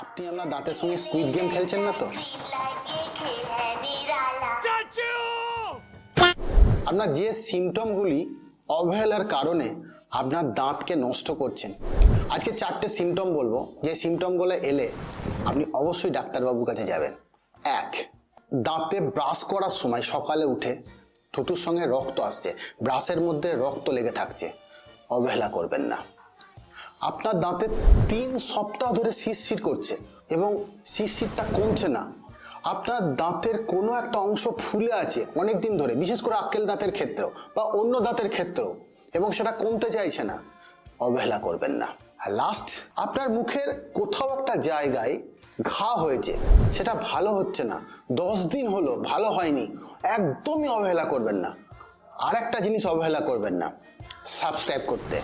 আপনি আপনার দাঁতের সঙ্গে স্কুইড গেম খেলছেন না তো? আপনার যে সিমটমগুলি অবহেলার কারণে আপনার দাঁতকে নষ্ট করছেন, আজকে 4টে সিমটম বলবো, যে সিমটমগুলো এলে আপনি অবশ্যই ডাক্তারবাবুর কাছে যাবেন। 1, দাঁতে ব্রাশ করার সময় সকালে উঠে থুতুর সঙ্গে রক্ত আসছে, ব্রাশের মধ্যে রক্ত লেগে থাকছে, অবহেলা করবেন না। আপনার দাঁতে 3 সপ্তাহ ধরে শিরশির করছে এবং শিরশিরটা কমছে না। আপনার দাঁতের কোনো একটা অংশ ফুলে আছে অনেক দিন ধরে, বিশেষ করে আক্কেল দাঁতের ক্ষেত্রেও বা অন্য দাঁতের ক্ষেত্রেও, এবং সেটা কমতে চাইছে না, অবহেলা করবেন না। আর লাস্ট, আপনার মুখের কোথাও একটা জায়গায় ঘা হয়েছে, সেটা ভালো হচ্ছে না, 10 দিন হলো ভালো হয়নি, একদমই অবহেলা করবেন না। আর একটা জিনিস অবহেলা করবেন না, সাবস্ক্রাইব করতে।